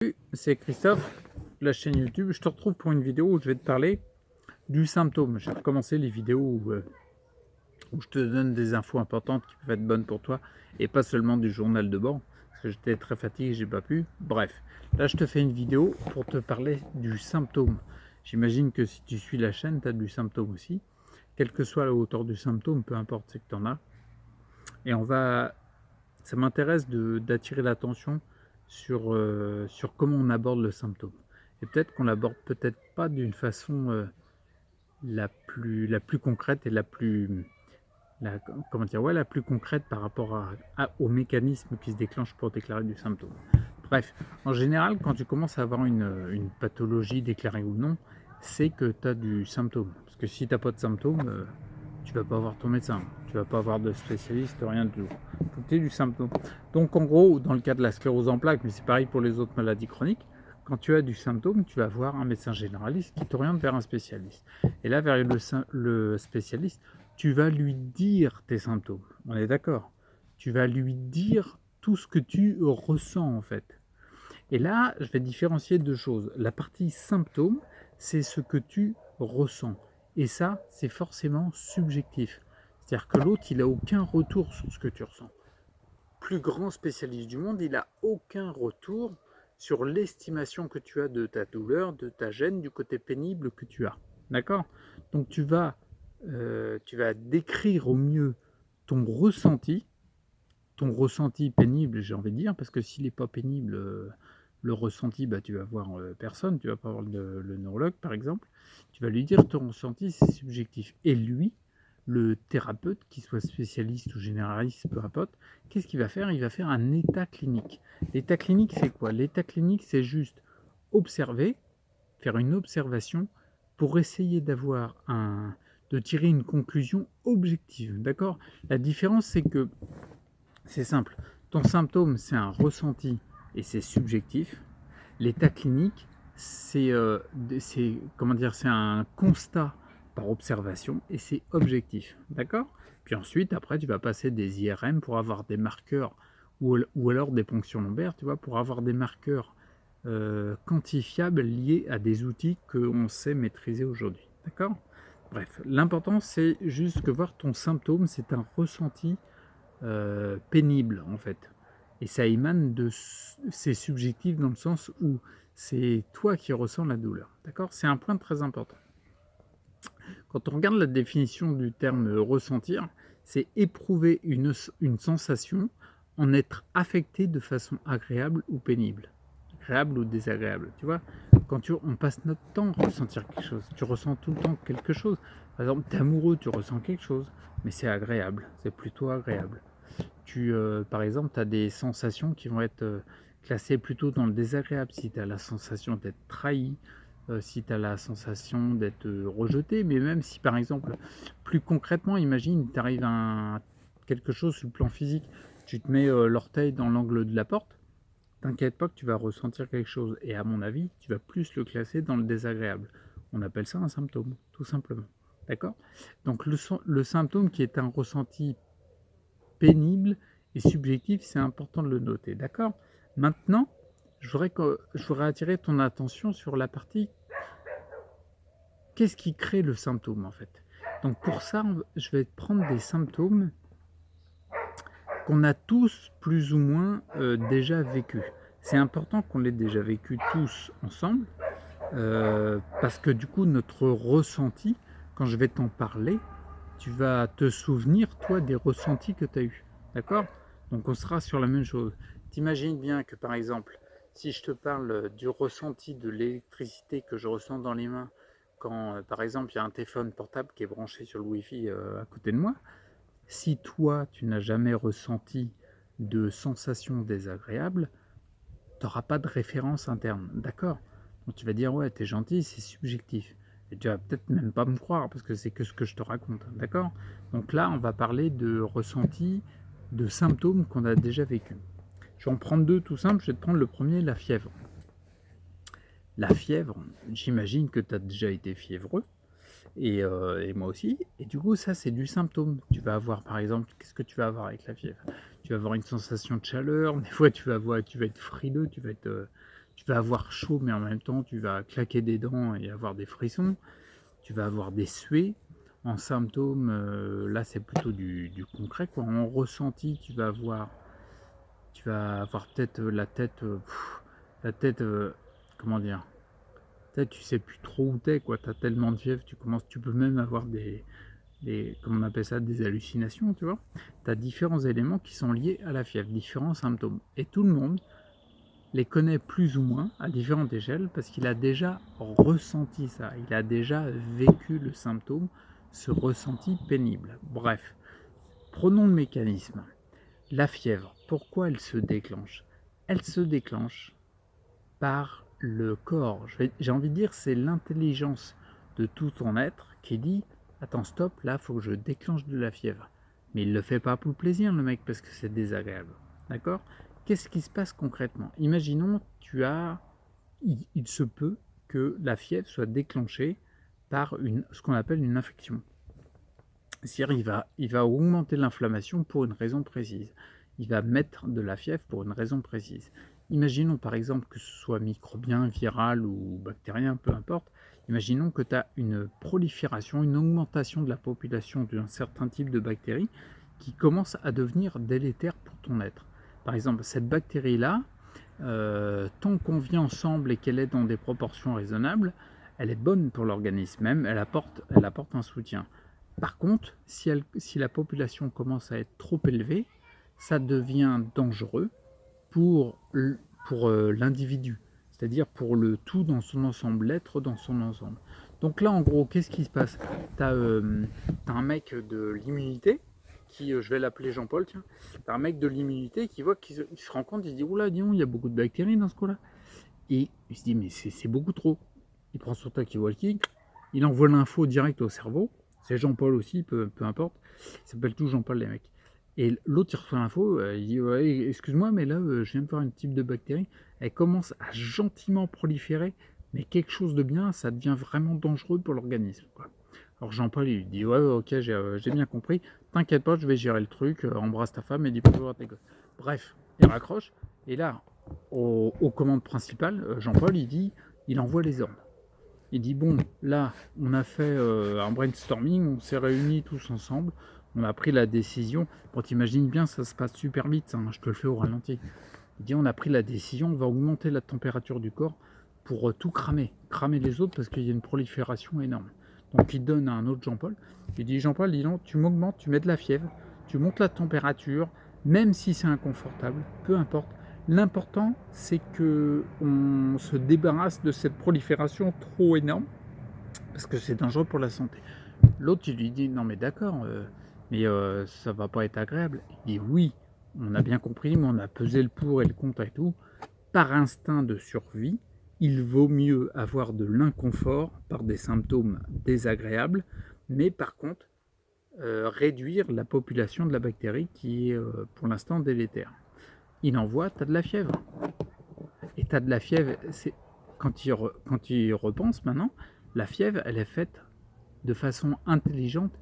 Salut, c'est Christophe, de la chaîne YouTube. Je te retrouve pour une vidéo où je vais te parler du symptôme. J'ai recommencé les vidéos où je te donne des infos importantes qui peuvent être bonnes pour toi et pas seulement du journal de bord parce que j'étais très fatigué, j'ai pas pu. Bref, là je te fais une vidéo pour te parler du symptôme. J'imagine que si tu suis la chaîne, tu as du symptôme aussi. Quelle que soit la hauteur du symptôme, peu importe, c'est que tu en as. Et ça m'intéresse d'attirer l'attention sur comment on aborde le symptôme. Et peut-être qu'on l'aborde peut-être pas d'une façon la plus concrète et comment dire, ouais, la plus concrète par rapport au mécanisme qui se déclenche pour déclarer du symptôme. Bref, en général, quand tu commences à avoir une pathologie déclarée ou non, c'est que tu as du symptôme. Parce que si tu n'as pas de symptôme, tu vas pas voir ton médecin, tu vas pas avoir de spécialiste, rien du tout. Faut que tu aies du symptôme. Donc en gros, dans le cas de la sclérose en plaques, mais c'est pareil pour les autres maladies chroniques, quand tu as du symptôme, tu vas voir un médecin généraliste qui t'oriente vers un spécialiste. Et là, vers le spécialiste, tu vas lui dire tes symptômes. On est d'accord? Tu vas lui dire tout ce que tu ressens en fait. Et là, je vais différencier deux choses. La partie symptôme, c'est ce que tu ressens. Et ça, c'est forcément subjectif. C'est-à-dire que l'autre, il n'a aucun retour sur ce que tu ressens. Plus grand spécialiste du monde, il n'a aucun retour sur l'estimation que tu as de ta douleur, de ta gêne, du côté pénible que tu as. D'accord? Donc tu vas décrire au mieux ton ressenti pénible, j'ai envie de dire, parce que s'il n'est pas pénible, le ressenti, bah, tu vas voir personne, tu vas pas voir le neurologue par exemple, tu vas lui dire ton ressenti, c'est subjectif. Et lui, le thérapeute, qu'il soit spécialiste ou généraliste, peu importe, qu'est-ce qu'il va faire? Il va faire un état clinique. L'état clinique, c'est quoi? L'état clinique, c'est juste observer, faire une observation pour essayer de tirer une conclusion objective. D'accord? La différence, c'est que c'est simple. Ton symptôme, c'est un ressenti et c'est subjectif. L'état clinique, comment dire, c'est un constat par observation et c'est objectif. D'accord? Puis ensuite, après, tu vas passer des IRM pour avoir des marqueurs ou alors des ponctions lombaires, tu vois, pour avoir des marqueurs quantifiables liés à des outils qu'on sait maîtriser aujourd'hui. D'accord? Bref, l'important, c'est juste que voir ton symptôme, c'est un ressenti pénible en fait. Et ça émane c'est subjectif dans le sens où c'est toi qui ressens la douleur. D'accord? C'est un point très important. Quand on regarde la définition du terme ressentir, c'est éprouver une sensation, en être affecté de façon agréable ou pénible. Agréable ou désagréable. Tu vois, on passe notre temps à ressentir quelque chose, tu ressens tout le temps quelque chose. Par exemple, tu es amoureux, tu ressens quelque chose, mais c'est agréable, c'est plutôt agréable. Par exemple, tu as des sensations qui vont être classées plutôt dans le désagréable. Si tu as la sensation d'être trahi, si tu as la sensation d'être rejeté, mais même si par exemple, plus concrètement, imagine, tu arrives à quelque chose sur le plan physique, tu te mets l'orteil dans l'angle de la porte, t'inquiète pas que tu vas ressentir quelque chose. Et à mon avis, tu vas plus le classer dans le désagréable. On appelle ça un symptôme, tout simplement. D'accord? Donc le symptôme qui est un ressenti pénible et subjectif, c'est important de le noter, d'accord? Maintenant, je voudrais attirer ton attention sur la partie qu'est-ce qui crée le symptôme en fait. Donc pour ça, je vais prendre des symptômes qu'on a tous plus ou moins déjà vécus. C'est important qu'on l'ait déjà vécu tous ensemble parce que du coup, notre ressenti, quand je vais t'en parler, tu vas te souvenir, toi, des ressentis que tu as eus. D'accord? Donc on sera sur la même chose. T'imagines bien que par exemple, si je te parle du ressenti de l'électricité que je ressens dans les mains quand par exemple il y a un téléphone portable qui est branché sur le Wi-Fi à côté de moi, si toi tu n'as jamais ressenti de sensations désagréables, tu n'auras pas de référence interne. D'accord? Donc tu vas dire ouais, t'es gentil, c'est subjectif. Et tu vas peut-être même pas me croire parce que c'est que ce que je te raconte. D'accord? Donc là, on va parler de ressenti, de symptômes qu'on a déjà vécu. Je vais en prendre deux tout simples. Je vais te prendre le premier, la fièvre. La fièvre, j'imagine que tu as déjà été fiévreux. Et moi aussi. Et du coup, ça, c'est du symptôme. Tu vas avoir, par exemple, qu'est-ce que tu vas avoir avec la fièvre? Tu vas avoir une sensation de chaleur. Des fois, tu vas être frileux, Tu vas avoir chaud, mais en même temps, tu vas claquer des dents et avoir des frissons. Tu vas avoir des suées. En symptômes, là, c'est plutôt du concret, quoi. En ressenti, tu vas avoir peut-être la tête, comment dire, peut-être tu sais plus trop où t'es, quoi. T'as tellement de fièvre, tu peux même avoir comment on appelle ça, des hallucinations, tu vois. Tu as différents éléments qui sont liés à la fièvre, différents symptômes. Et tout le monde les connaît plus ou moins à différentes échelles parce qu'il a déjà ressenti ça, il a déjà vécu le symptôme, ce ressenti pénible. Bref, prenons le mécanisme. La fièvre, pourquoi elle se déclenche? Elle se déclenche par le corps. J'ai envie de dire, c'est l'intelligence de tout ton être qui dit attends, stop, là, il faut que je déclenche de la fièvre. Mais il ne le fait pas pour le plaisir, le mec, parce que c'est désagréable. D'accord? Qu'est-ce qui se passe concrètement? Imaginons, il se peut que la fièvre soit déclenchée par ce qu'on appelle une infection. C'est-à-dire, il va augmenter l'inflammation pour une raison précise. Il va mettre de la fièvre pour une raison précise. Imaginons par exemple que ce soit microbien, viral ou bactérien, peu importe. Imaginons que tu as une prolifération, une augmentation de la population d'un certain type de bactéries qui commence à devenir délétère pour ton être. Par exemple, cette bactérie-là, tant qu'on vit ensemble et qu'elle est dans des proportions raisonnables, elle est bonne pour l'organisme même, elle apporte un soutien. Par contre, si la population commence à être trop élevée, ça devient dangereux pour l'individu, c'est-à-dire pour le tout dans son ensemble, l'être dans son ensemble. Donc là, en gros, qu'est-ce qui se passe? Tu as un mec de l'immunité, je vais l'appeler Jean-Paul, tiens. Tu as un mec de l'immunité qui voit qu'il se rend compte, il se dit, oula, dis donc, il y a beaucoup de bactéries dans ce coup-là. Et il se dit, mais c'est beaucoup trop. Il prend son talkie-walkie, il envoie l'info direct au cerveau. C'est Jean-Paul aussi, peu importe. Ils s'appellent tous Jean-Paul, les mecs. Et l'autre, il reçoit l'info, il dit ouais, excuse-moi, mais là, je viens de faire un type de bactérie. Elle commence à gentiment proliférer, mais quelque chose de bien, ça devient vraiment dangereux pour l'organisme, quoi. Alors Jean-Paul, il lui dit ouais, ok, j'ai bien compris. T'inquiète pas, je vais gérer le truc. Embrasse ta femme et dis bonjour à tes gosses. Bref, il raccroche. Et là, aux commandes principales, Jean-Paul, il envoie les ordres. Il dit bon, là, on a fait un brainstorming, on s'est réunis tous ensemble, on a pris la décision. Bon, t'imagines bien, ça se passe super vite, hein, je te le fais au ralenti. Il dit on a pris la décision, on va augmenter la température du corps pour tout cramer les autres parce qu'il y a une prolifération énorme. Donc il donne à un autre Jean-Paul, il dit Jean-Paul, dis donc, tu m'augmentes, tu mets de la fièvre, tu montes la température, même si c'est inconfortable, peu importe. L'important, c'est qu'on se débarrasse de cette prolifération trop énorme, parce que c'est dangereux pour la santé. L'autre, il lui dit, non mais d'accord, mais ça va pas être agréable. Il dit, oui, on a bien compris, mais on a pesé le pour et le contre et tout. Par instinct de survie, il vaut mieux avoir de l'inconfort par des symptômes désagréables, mais par contre, réduire la population de la bactérie qui est pour l'instant délétère. Il envoie, tu as de la fièvre. Et tu as de la fièvre, quand tu y repenses maintenant, la fièvre, elle est faite de façon intelligente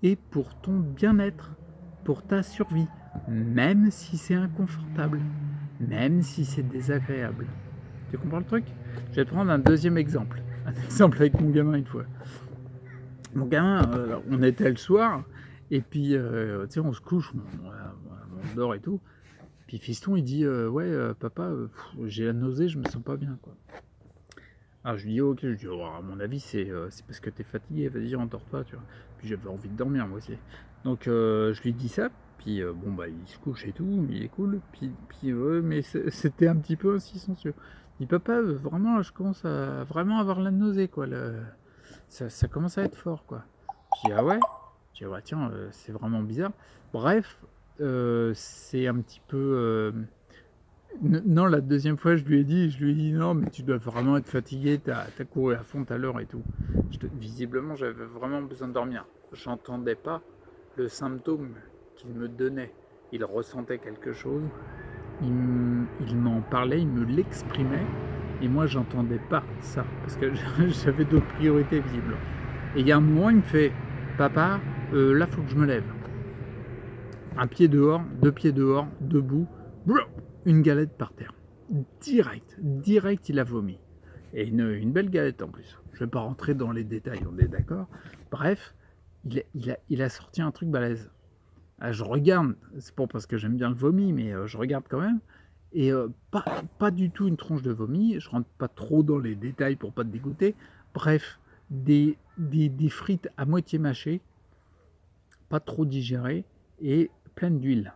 et pour ton bien-être, pour ta survie, même si c'est inconfortable, même si c'est désagréable. Tu comprends le truc? Je vais te prendre un deuxième exemple. Un exemple avec mon gamin une fois. Mon gamin, on était le soir, et puis tu sais, on se couche, on dort et tout. Puis fiston, il dit ouais, papa, j'ai la nausée, je me sens pas bien, quoi. Alors je lui dis ok, je dis oh, à mon avis c'est parce que t'es fatigué, vas-y endors-toi, tu vois. Puis j'avais envie de dormir moi aussi. Donc je lui dis ça, puis bon bah il se couche et tout, il est cool. Puis mais c'était un petit peu aussi sensueux. Il dit papa, vraiment je commence à vraiment avoir la nausée, quoi. Ça commence à être fort, quoi. Je dis ah ouais. Je dis ouais tiens, c'est vraiment bizarre. Bref, c'est un petit peu non, la deuxième fois, je lui ai dit non, mais tu dois vraiment être fatigué, t'as couru à fond tout à l'heure et tout. Visiblement, j'avais vraiment besoin de dormir. J'entendais pas le symptôme qu'il me donnait. Il ressentait quelque chose, il m'en parlait, il me l'exprimait, et moi, j'entendais pas ça, parce que j'avais d'autres priorités visibles. Et il y a un moment, il me fait papa, là, faut que je me lève. Un pied dehors, deux pieds dehors, debout, une galette par terre. direct, il a vomi. Et une belle galette en plus. Je vais pas rentrer dans les détails, on est d'accord. Bref, il a sorti un truc balèze. Ah, je regarde, c'est pas parce que j'aime bien le vomi, mais je regarde quand même. Et pas du tout une tronche de vomi. Je rentre pas trop dans les détails pour pas te dégoûter. Bref, des frites à moitié mâchées, pas trop digérées et pleines d'huile.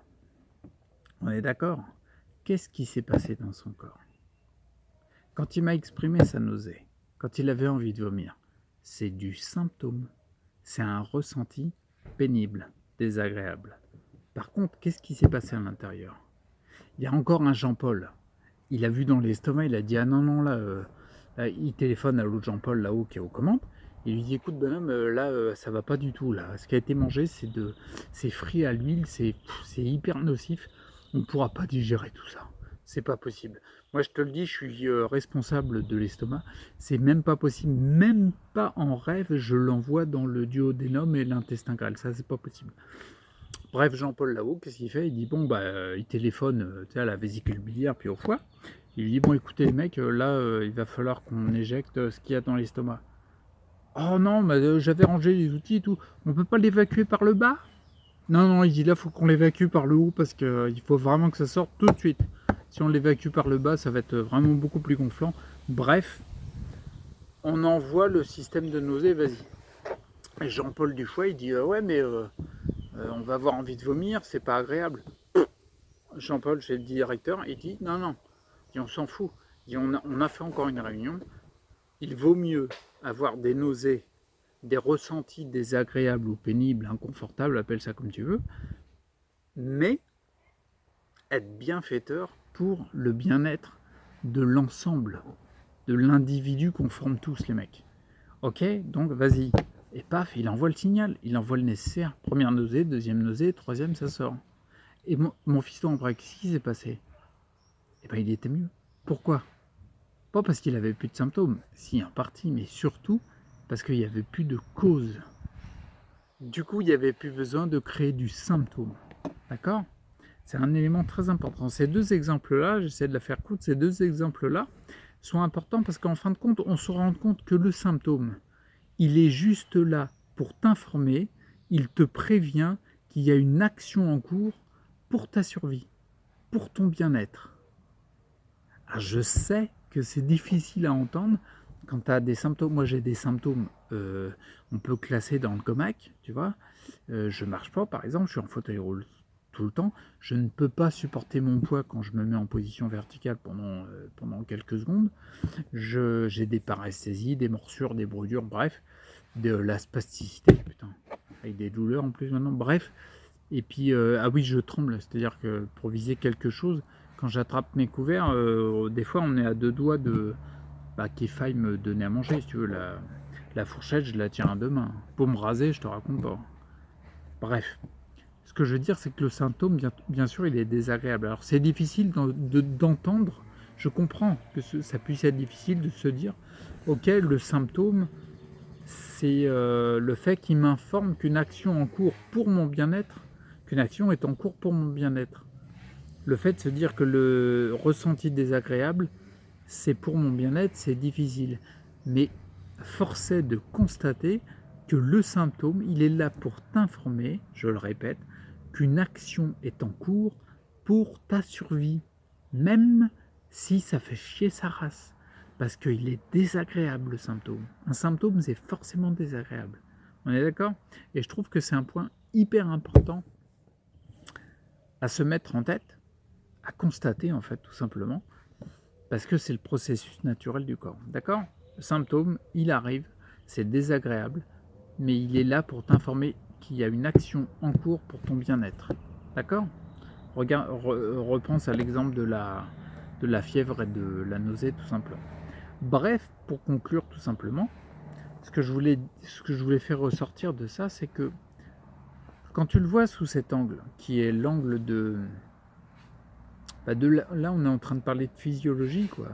On est d'accord? Qu'est-ce qui s'est passé dans son corps? Quand il m'a exprimé sa nausée, quand il avait envie de vomir, c'est du symptôme. C'est un ressenti pénible, désagréable. Par contre, qu'est-ce qui s'est passé à l'intérieur? Il y a encore un Jean-Paul. Il a vu dans l'estomac, il a dit: ah non, non, là, il téléphone à l'autre Jean-Paul là-haut qui est aux commandes. Il lui dit: écoute, bonhomme, là, ça va pas du tout. Là. Ce qui a été mangé, c'est frit à l'huile, c'est hyper nocif. On ne pourra pas digérer tout ça. C'est pas possible. Moi, je te le dis, je suis responsable de l'estomac. C'est même pas possible. Même pas en rêve, je l'envoie dans le duodénum et l'intestin grêle. Ça, c'est pas possible. Bref, Jean-Paul là-haut, qu'est-ce qu'il fait? Il dit bon, il téléphone à la vésicule biliaire puis au foie. Il lui dit bon, écoutez, les mecs, là, il va falloir qu'on éjecte ce qu'il y a dans l'estomac. Oh non, mais j'avais rangé les outils et tout. On peut pas l'évacuer par le bas? Non, non, il dit là, faut qu'on l'évacue par le haut parce qu'il faut vraiment que ça sorte tout de suite. Si on l'évacue par le bas, ça va être vraiment beaucoup plus gonflant. Bref, on envoie le système de nausée, vas-y. Et Jean-Paul Dufoy, il dit ouais, mais on va avoir envie de vomir, c'est pas agréable. Jean-Paul, chez le directeur, il dit non, non, il dit, on s'en fout. Il dit, on a fait encore une réunion. Il vaut mieux avoir des nausées, des ressentis désagréables ou pénibles, inconfortables, appelle ça comme tu veux, mais être bienfaiteur pour le bien-être de l'ensemble, de l'individu qu'on forme tous les mecs. Ok, donc vas-y. Et paf, il envoie le signal, il envoie le nécessaire. Première nausée, deuxième nausée, troisième, ça sort. Et mon fiston, après, qu'est-ce qui s'est passé? Eh bien, il était mieux. Pourquoi? Pas parce qu'il avait plus de symptômes, si en partie, mais surtout parce qu'il n'y avait plus de cause. Du coup, il n'y avait plus besoin de créer du symptôme. D'accord? C'est un élément très important. Ces deux exemples-là, j'essaie de la faire courte, ces deux exemples-là sont importants parce qu'en fin de compte, on se rend compte que le symptôme, il est juste là pour t'informer, il te prévient qu'il y a une action en cours pour ta survie, pour ton bien-être. Alors je sais que c'est difficile à entendre quand tu as des symptômes. Moi j'ai des symptômes, on peut classer dans le comac, tu vois. Je marche pas par exemple, je suis en fauteuil roulant tout le temps. Je ne peux pas supporter mon poids quand je me mets en position verticale pendant quelques secondes. J'ai des paresthésies, des morsures, des brûlures, bref, de la spasticité, putain, avec des douleurs en plus maintenant, bref. Et puis, ah oui, je tremble, c'est-à-dire que pour viser quelque chose, quand j'attrape mes couverts, des fois on est à deux doigts qu'il faille me donner à manger, si tu veux. La fourchette, je la tiens à deux mains. Pour me raser, je te raconte pas. Bref, ce que je veux dire, c'est que le symptôme, bien sûr, il est désagréable. Alors c'est difficile d'entendre, je comprends que ça puisse être difficile de se dire, ok, le symptôme, c'est le fait qu'il m'informe qu'une action en cours pour mon bien-être, qu'une action est en cours pour mon bien-être. Le fait de se dire que le ressenti désagréable, c'est pour mon bien-être, c'est difficile. Mais force est de constater que le symptôme, il est là pour t'informer, je le répète, qu'une action est en cours pour ta survie, même si ça fait chier sa race, parce qu'il est désagréable le symptôme. Un symptôme, c'est forcément désagréable. On est d'accord? Et je trouve que c'est un point hyper important à se mettre en tête, à constater en fait tout simplement, parce que c'est le processus naturel du corps. D'accord? Le symptôme, il arrive, c'est désagréable, mais il est là pour t'informer qu'il y a une action en cours pour ton bien-être. D'accord? Repense à l'exemple de la fièvre et de la nausée tout simplement. Bref, pour conclure tout simplement, ce que je voulais faire ressortir de ça, c'est que quand tu le vois sous cet angle, qui est l'angle là on est en train de parler de physiologie, quoi.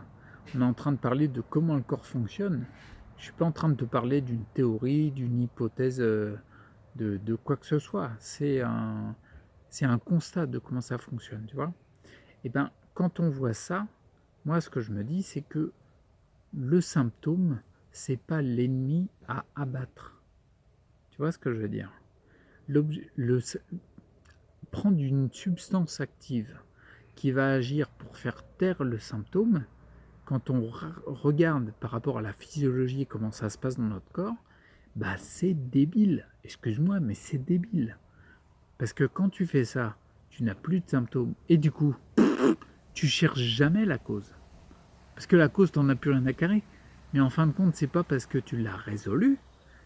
On est en train de parler de comment le corps fonctionne. Je suis pas en train de te parler d'une théorie, d'une hypothèse de quoi que ce soit. C'est un constat de comment ça fonctionne, tu vois. Et bien, quand on voit ça, Moi, ce que je me dis, c'est que le symptôme, c'est pas l'ennemi à abattre. Tu vois ce que je veux dire? Prendre une substance active qui va agir pour faire taire le symptôme, quand on regarde par rapport à la physiologie comment ça se passe dans notre corps, bah c'est débile. Excuse-moi, mais c'est débile. Parce que quand tu fais ça, tu n'as plus de symptômes et du coup, tu cherches jamais la cause. Parce que la cause, t'en as plus rien à carrer. Mais en fin de compte, c'est pas parce que tu l'as résolu,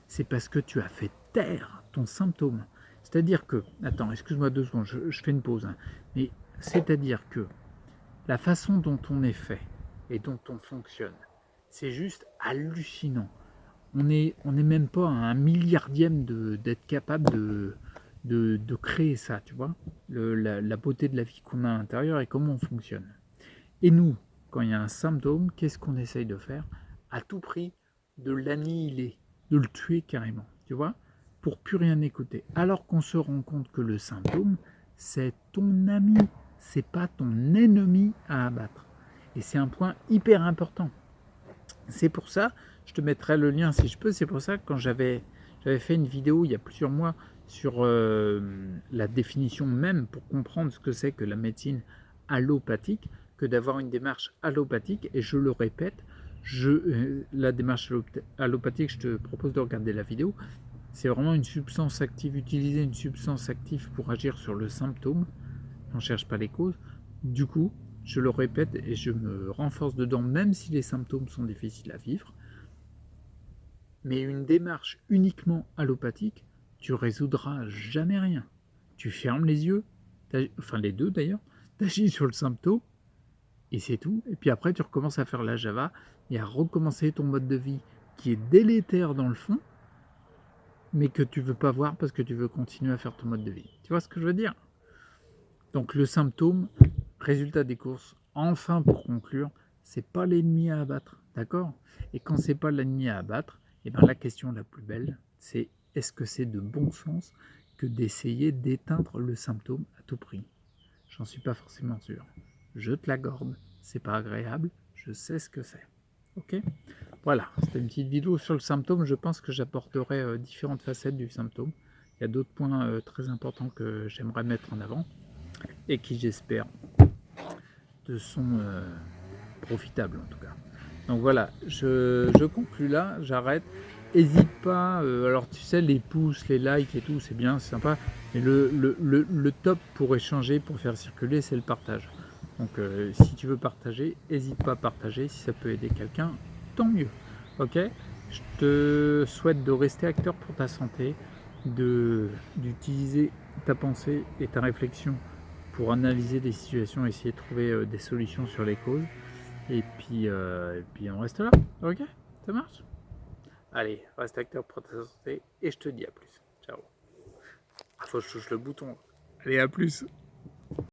c'est parce que tu as fait taire ton symptôme. C'est-à-dire que, attends, excuse-moi 2 secondes, je fais une pause. Hein. Mais c'est-à-dire que la façon dont on est fait et dont on fonctionne, c'est juste hallucinant. On est même pas à un milliardième d'être capable de créer ça, tu vois, la beauté de la vie qu'on a à l'intérieur et comment on fonctionne. Et nous, quand il y a un symptôme, qu'est-ce qu'on essaye de faire? À tout prix, de l'annihiler, de le tuer carrément, tu vois, pour plus rien écouter. Alors qu'on se rend compte que le symptôme, c'est ton ami, c'est pas ton ennemi à abattre. Et c'est un point hyper important. C'est pour ça, je te mettrai le lien si je peux, c'est pour ça que quand j'avais fait une vidéo il y a plusieurs mois sur la définition même pour comprendre ce que c'est que la médecine allopathique, que d'avoir une démarche allopathique, et je le répète, la démarche allopathique, je te propose de regarder la vidéo, c'est vraiment une substance active, utiliser une substance active pour agir sur le symptôme, on ne cherche pas les causes. Du coup, je le répète et je me renforce dedans, même si les symptômes sont difficiles à vivre. Mais une démarche uniquement allopathique, tu résoudras jamais rien. Tu fermes les yeux, enfin les deux d'ailleurs, tu agis sur le symptôme et c'est tout. Et puis après, tu recommences à faire la Java et à recommencer ton mode de vie qui est délétère dans le fond, mais que tu veux pas voir parce que tu veux continuer à faire ton mode de vie. Tu vois ce que je veux dire? Donc le symptôme, résultat des courses, enfin pour conclure, c'est pas l'ennemi à abattre, d'accord? Et quand c'est pas l'ennemi à abattre, et bien la question la plus belle, c'est est-ce que c'est de bon sens que d'essayer d'éteindre le symptôme à tout prix? J'en suis pas forcément sûr. Je te l'accorde, c'est pas agréable, je sais ce que c'est. Ok? Voilà, c'était une petite vidéo sur le symptôme. Je pense que j'apporterai différentes facettes du symptôme. Il y a d'autres points très importants que j'aimerais mettre en avant et qui, j'espère, te sont profitables en tout cas. Donc voilà, je conclus là, j'arrête. N'hésite pas, alors tu sais, les pouces, les likes et tout, c'est bien, c'est sympa, mais le top pour échanger, pour faire circuler, c'est le partage. Donc si tu veux partager, n'hésite pas à partager, si ça peut aider quelqu'un, tant mieux. Ok? Je te souhaite de rester acteur pour ta santé, d'utiliser ta pensée et ta réflexion pour analyser des situations, essayer de trouver des solutions sur les causes. Et puis on reste là, ok? Ça marche? Allez, reste acteur pour ta santé et je te dis à plus. Ciao. Ah, faut que je touche le bouton. Allez, à plus.